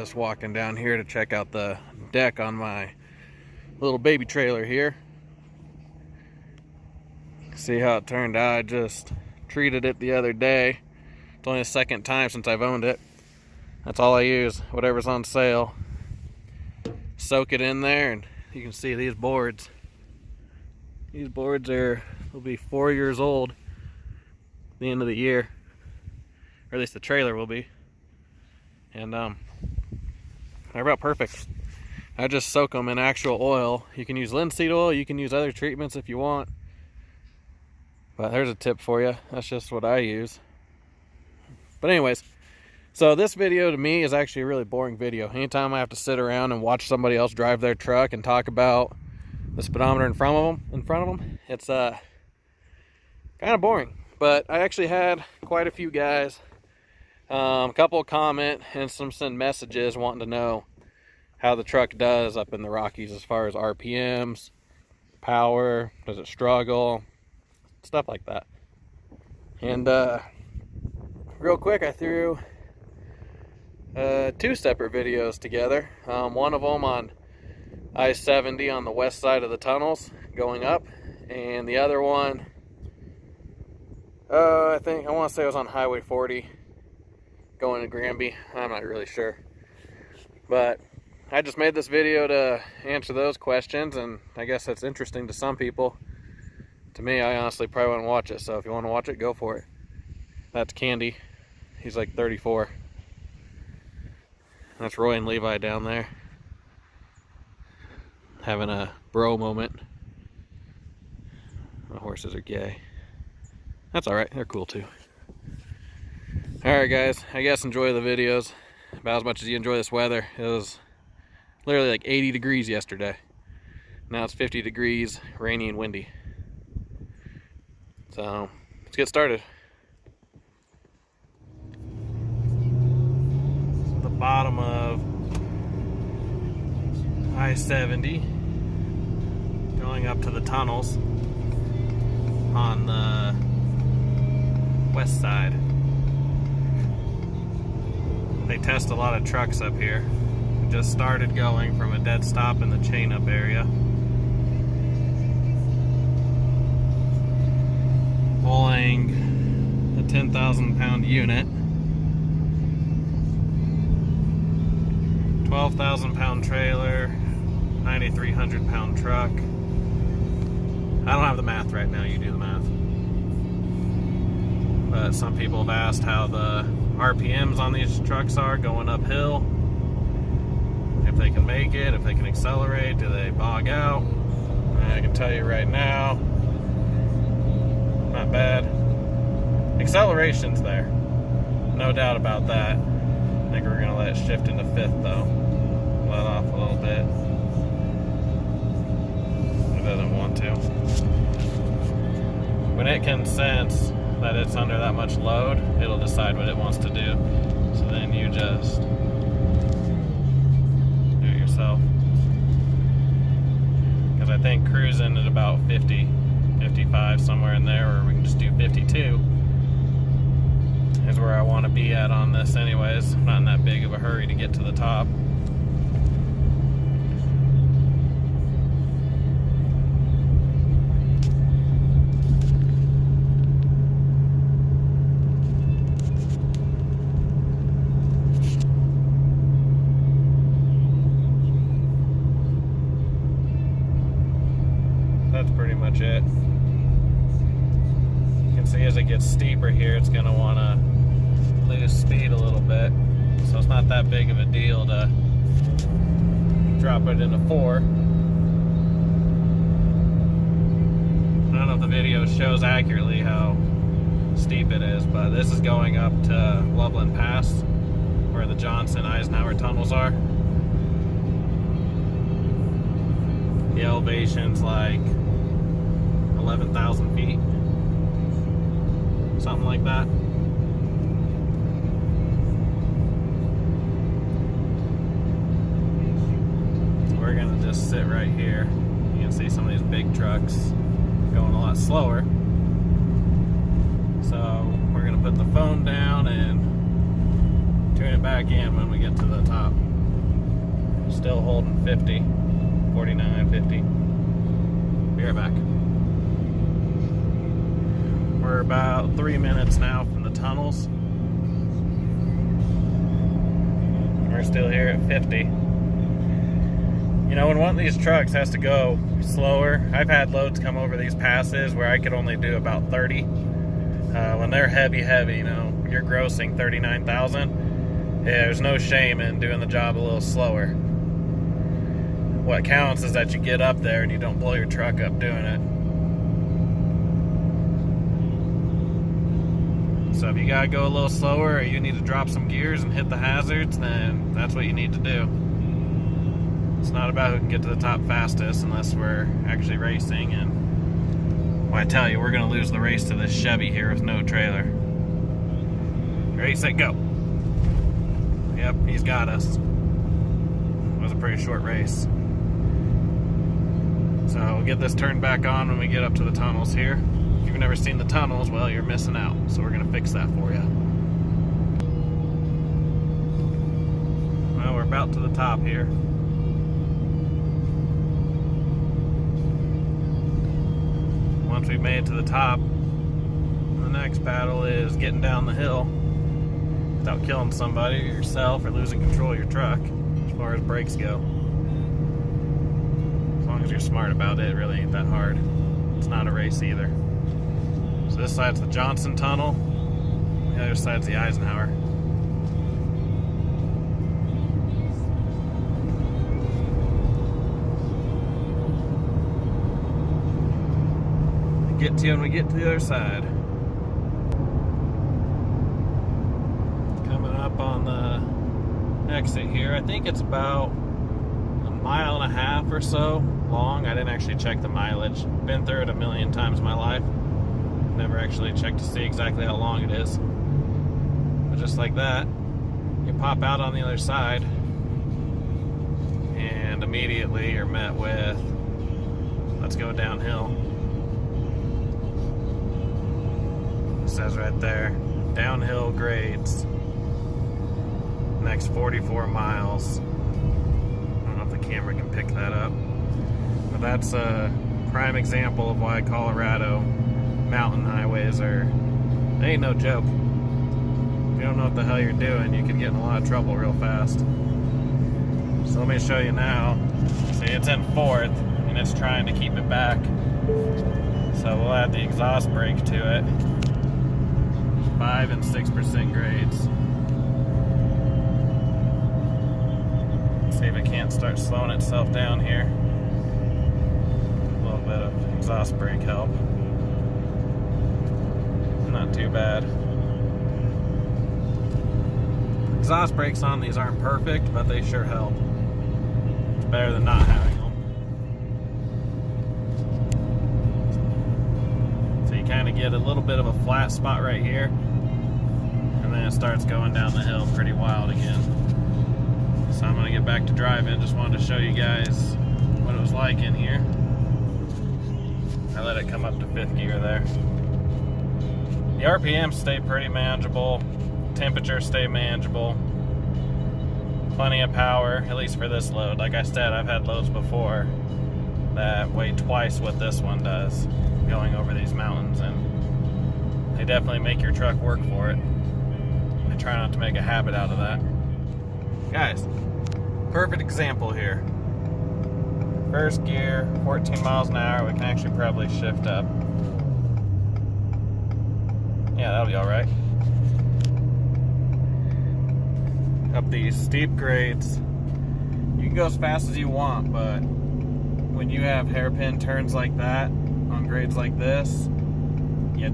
just walking down here to check out the deck on my little baby trailer here. See how it turned out. I just treated it the other day. It's only the second time since I've owned it. That's all I use, whatever's on sale. Soak it in there, and you can see these boards. These boards will be 4 years old at the end of the year. Or at least the trailer will be. And they're about perfect. I just soak them in actual oil. You can use linseed oil, you can use other treatments if you want. But there's a tip for you. That's just what I use. But anyways, so this video to me is actually a really boring video. Anytime I have to sit around and watch somebody else drive their truck and talk about the speedometer in front of them, it's kind of boring. But I actually had quite a few guys, a couple comment and some send messages wanting to know how the truck does up in the Rockies as far as RPMs, power, does it struggle, stuff like that. And real quick, I threw 2 separate videos together. One of them on I-70 on the west side of the tunnels going up, and the other one I want to say it was on Highway 40 going to Granby. I'm not really sure, but I just made this video to answer those questions, and I guess that's interesting to some people. To me, I honestly probably wouldn't watch it, so if you want to watch it, go for it. That's Candy. He's like 34. That's Roy and Levi down there having a bro moment. The horses are gay. That's alright, they're cool too. Alright guys, I guess enjoy the videos about as much as you enjoy this weather. It was literally like 80 degrees yesterday. Now it's 50 degrees, rainy and windy. So, let's get started. The bottom of I-70 going up to the tunnels on the west side. They test a lot of trucks up here. We just started going from a dead stop in the chain up area. Pulling a 10,000 pound unit, 12,000 pound trailer, 9,300 pound truck. I don't have the math right now, you do the math. But some people have asked how the RPMs on these trucks are going uphill. If they can make it, if they can accelerate, do they bog out? I can tell you right now, not bad. Acceleration's there, no doubt about that. I think we're gonna let it shift into 5th though. Let off a little bit. It doesn't want to. When it can sense that it's under that much load, it'll decide what it wants to do. So then you just do it yourself. Because I think cruising at about 50, 55, somewhere in there, or we can just do 52, is where I want to be at on this anyways. I'm not in that big of a hurry to get to the top. That's pretty much it. You can see as it gets steeper here, it's going to want to lose speed a little bit. So it's not that big of a deal to drop it into 4. I don't know if the video shows accurately how steep it is, but this is going up to Loveland Pass, where the Johnson-Eisenhower tunnels are. The elevation's like 11,000 feet, something like that. So we're gonna just sit right here. You can see some of these big trucks going a lot slower. So we're gonna put the phone down and tune it back in when we get to the top. Still holding 50, 49, 50. Be right back. We're about 3 minutes now from the tunnels. We're still here at 50. You know, when one of these trucks has to go slower, I've had loads come over these passes where I could only do about 30. When they're heavy, you know, you're grossing 39,000. Yeah, there's no shame in doing the job a little slower. What counts is that you get up there and you don't blow your truck up doing it. So if you gotta go a little slower, or you need to drop some gears and hit the hazards, then that's what you need to do. It's not about who can get to the top fastest unless we're actually racing, and well, I tell you, we're gonna lose the race to this Chevy here with no trailer. Ready, set, go. Yep, he's got us. It was a pretty short race. So we'll get this turned back on when we get up to the tunnels here. If you've never seen the tunnels, well, you're missing out. So we're gonna fix that for you. Well, we're about to the top here. Once we've made it to the top, the next battle is getting down the hill without killing somebody or yourself or losing control of your truck as far as brakes go. As long as you're smart about it, it really ain't that hard. It's not a race either. So this side's the Johnson Tunnel, the other side's the Eisenhower. Get to you when we get to the other side. Coming up on the exit here, I think it's about 1.5 miles or so long. I didn't actually check the mileage. Been through it a million times in my life. Never actually checked to see exactly how long it is. But just like that, you pop out on the other side and immediately you're met with, let's go downhill. It says right there, downhill grades. Next 44 miles. I don't know if the camera can pick that up. But that's a prime example of why Colorado mountain highways they ain't no joke. If you don't know what the hell you're doing, you can get in a lot of trouble real fast. So let me show you now. See, it's in fourth, and it's trying to keep it back. So we'll add the exhaust brake to it. 5 and 6% grades. See if it can't start slowing itself down here. A little bit of exhaust brake help. Not too bad. Exhaust brakes on these aren't perfect, but they sure help. It's better than not having them. So you kind of get a little bit of a flat spot right here, and then it starts going down the hill pretty wild again. So I'm going to get back to driving. Just wanted to show you guys what it was like in here. I let it come up to 5th gear there. The RPMs stay pretty manageable. Temperatures stay manageable. Plenty of power, at least for this load. Like I said, I've had loads before that weigh twice what this one does going over these mountains, and they definitely make your truck work for it. I try not to make a habit out of that. Guys, perfect example here. First gear, 14 miles an hour. We can actually probably shift up. Yeah, that'll be all right. Up these steep grades. You can go as fast as you want, but when you have hairpin turns like that on grades like this, you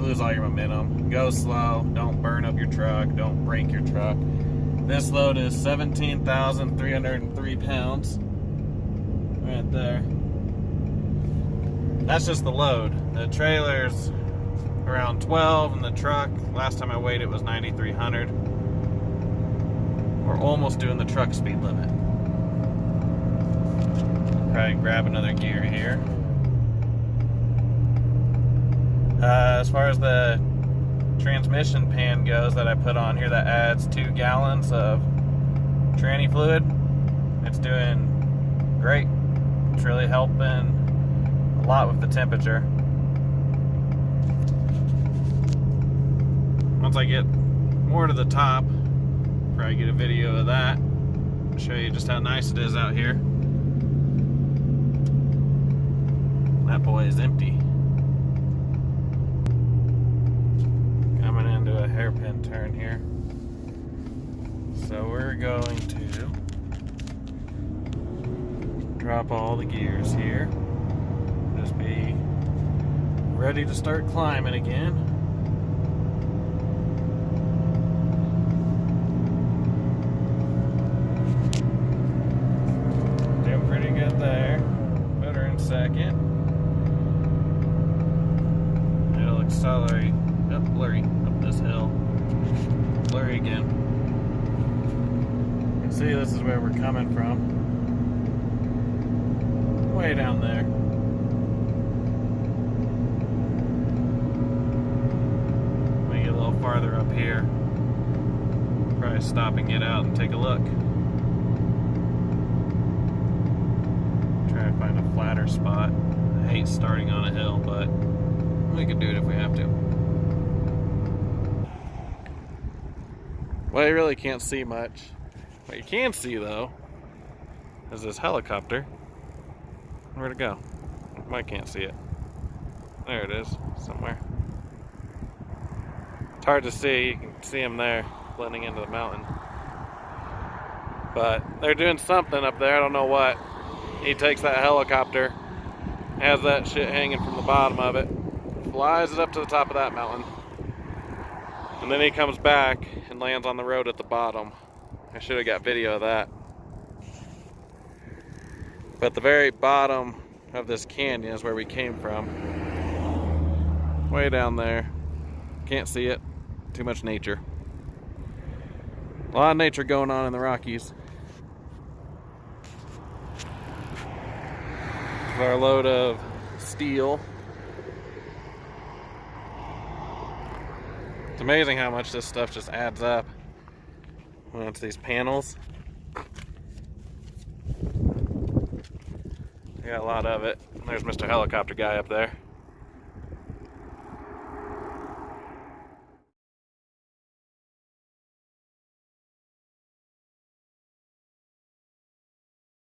lose all your momentum. Go slow. Don't burn up your truck. Don't break your truck. This load is 17,303 pounds. Right there. That's just the load. The trailer's around 12, and the truck, last time I weighed it was 9,300. We're almost doing the truck speed limit. Probably grab another gear here. As far as the transmission pan goes that I put on here, that adds 2 gallons of tranny fluid. It's doing great. It's really helping a lot with the temperature. Once I get more to the top, probably get a video of that. Show you just how nice it is out here. That boy is empty. Coming into a hairpin turn here. So we're going to drop all the gears here. Just be ready to start climbing again. Doing pretty good there. Put her in second. It'll accelerate up blurry up this hill. Blurry again. You can see this is where we're coming from. Way down there. We get a little farther up here. Probably stop and get out and take a look. Try to find a flatter spot. I hate starting on a hill, but we can do it if we have to. Well, you really can't see much. What you can see, though, is this helicopter. Where'd it go? I can't see it. There it is, somewhere. It's hard to see. You can see him there, blending into the mountain. But they're doing something up there. I don't know what. He takes that helicopter, has that shit hanging from the bottom of it, flies it up to the top of that mountain, and then he comes back and lands on the road at the bottom. I should have got video of that. But the very bottom of this canyon is where we came from. Way down there. Can't see it. Too much nature. A lot of nature going on in the Rockies. Our load of steel. It's amazing how much this stuff just adds up when it's these panels. We got a lot of it. There's Mr. Helicopter guy up there.